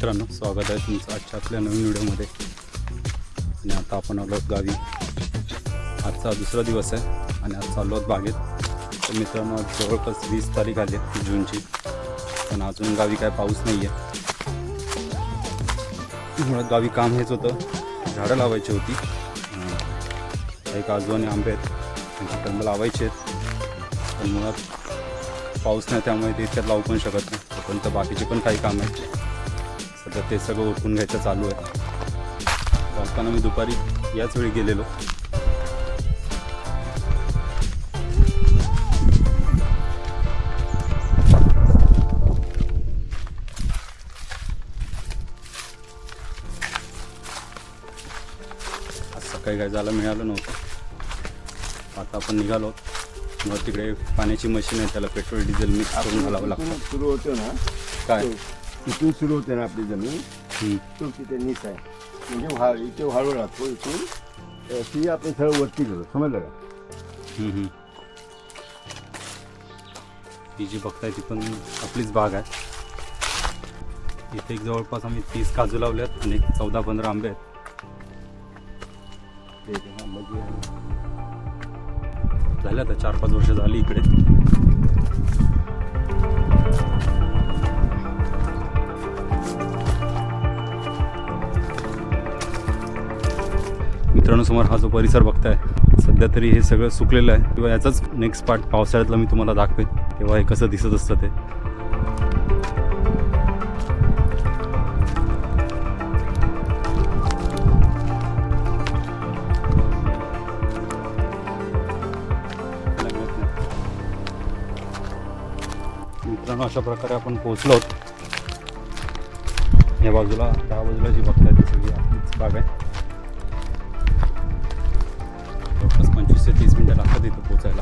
मित्रांनो, स्वागत आहे तुमचं आजच्या आपल्या नवीन व्हिडिओमध्ये. आणि आता आपण आलो गावी. आजचा दुसरा दिवस आहे आणि आज चाललो आहोत बागेत. तर मित्रांनो, आज जवळपास 20 तारीख आली जूनची, पण अजून गावी काय पाऊस नाही आहे. मुळात गावी काम हेच होतं, झाडं लावायची होती. काही काजू आणि आंबे आहेत, त्यांची कलमं लावायची आहेत. पण मुळात पाऊस नाही, त्यामुळे ते इतक्यात लावू पण शकत नाही. पण तर बाकीचे पण काही काम आहेत, सध्या ते सगळं उठून घ्यायचं चालू आहे. जाताना मी दुपारी याच वेळी गेलेलो. आज सकाळी काय जायला मिळालं नव्हतं. आता आपण निघालो. मग तिकडे पाण्याची मशीन आहे, त्याला पेट्रोल डिझेल मिक्स करून घालावं लागतं. सुरू होते ना काय इथून सुरू होते ना आपली जमीन, तो तिथे नीच आहे. म्हणजे इथे वाळू राहतो. इथून ती आपण सगळं वरती घेतो, समजलं का? ही जी बघताय ती पण आपलीच बाग आहे. इथे एक जवळपास आम्ही 30 काजू लावल्यात आणि 14-15 आंबे आहेत. झाले आता 4-5 वर्ष झाली इकडे. मित्रांनो, समोर हा जो परिसर बघताय, सध्या तरी हे सगळं सुकलेलं आहे. किंवा याचाच नेक्स्ट पार्ट पावसाळ्यातला मी तुम्हाला दाखवेन, तेव्हा हे कसं दिसत असतं ते. मित्रांनो, अशा प्रकारे आपण पोहोचलो आहोत. या बाजूला, त्या बाजूला जी बघताय ती सगळी आपलीच बाग आहे. जवळपास 25 ते 30 मिनिटं लागतात इथं पोचायला.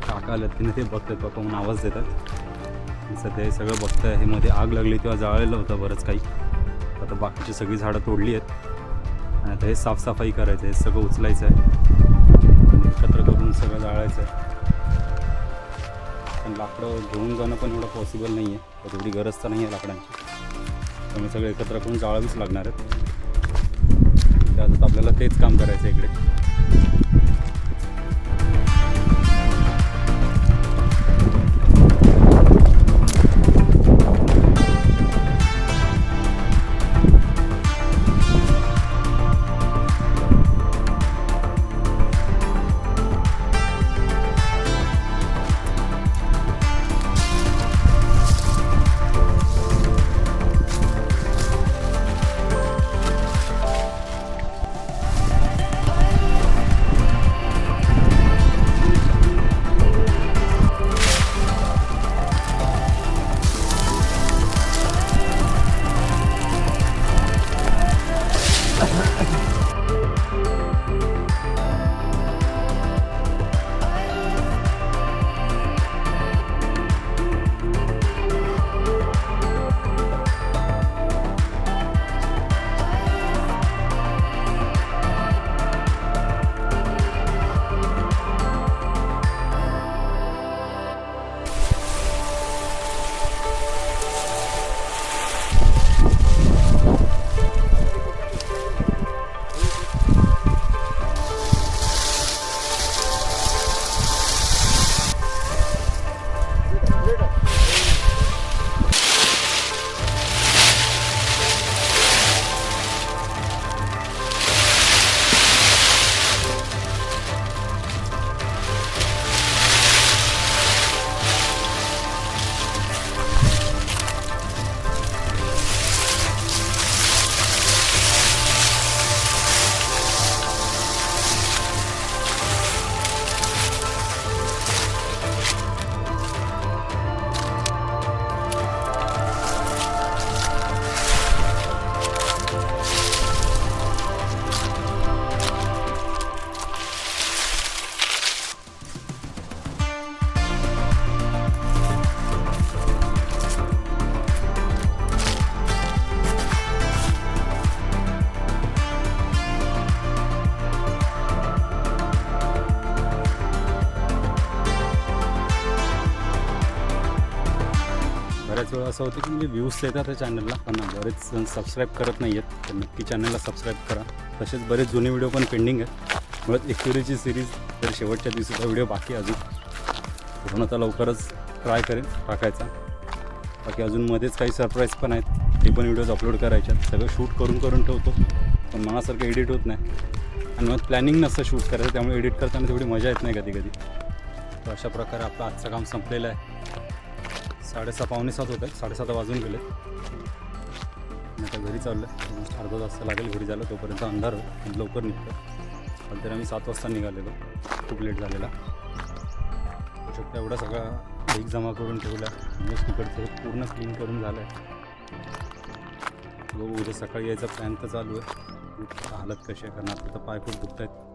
काका आल्यात की नाही ते बघतात, पप्पा म्हणून आवाज देतात. सध्या हे सगळं बघताय, हे मध्ये आग लागली तेव्हा जाळलेलं होतं बरंच काही. आता बाकीची सगळी झाडं तोडली आहेत आणि आता हे साफसफाई करायचं आहे, हे सगळं उचलायचं आहे आणि एकत्र करून सगळं जाळायचं आहे. पण लाकडं घेऊन जाणं पण एवढं पॉसिबल नाही आहे, तेवढी गरज तर नाही आहे लाकडांची. त्यामुळे सगळं एकत्र करून जाळावीच लागणार आहेत. त्यात आपल्याला तेच काम करायचं आहे इकडे. बऱ्याच वेळा असं होतं की म्हणजे व्ह्यूज येतात त्या चॅनलला, पण बरेच जण सबस्क्राईब करत नाही आहेत. तर नक्की चॅनलला सबस्क्राईब करा. तसेच बरेच जुने व्हिडिओ पण पेंडिंग आहेत. मुळात एकविरीची सिरीज तर शेवटच्या दिवसाचा व्हिडिओ बाकी आहे अजून, म्हणून आता लवकरच ट्राय करेन टाकायचा. बाकी अजून मध्येच काही सरप्राईज पण आहेत, ते पण व्हिडिओज अपलोड करायचे आहेत. सगळं शूट करून ठेवतो, पण मनासारखं एडिट होत नाही आणि मग प्लॅनिंग नसतं शूट करायचं, त्यामुळे एडिट करताना तेवढी मजा येत नाही कधी कधी. तर अशा प्रकारे आपलं आजचं काम संपलेलं आहे. 6:30 पावणे 7 होत आहेत, 7:30 वाजून गेले. आणि आता घरी चाललं आहे. ऑलमोस्ट अर्धा तास लागेल घरी जायला, तोपर्यंत अंधार होईल, लवकर निघतो. पण तरी आम्ही 7 वाजता निघालेलो, खूप लेट झालेला. शकतो एवढा सगळा एक जमा करून ठेवला, म्हणजे तिकडचं पूर्ण क्लीन करून झालं आहे. बघू उद्या सकाळी यायचा प्लॅन तर चालू आहे. हालत कशी आहे, कारण आता तर पाय खूप दुखत आहेत.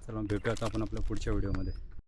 चला भेटूया आता आपण आपल्या पुढच्या व्हिडिओमध्ये.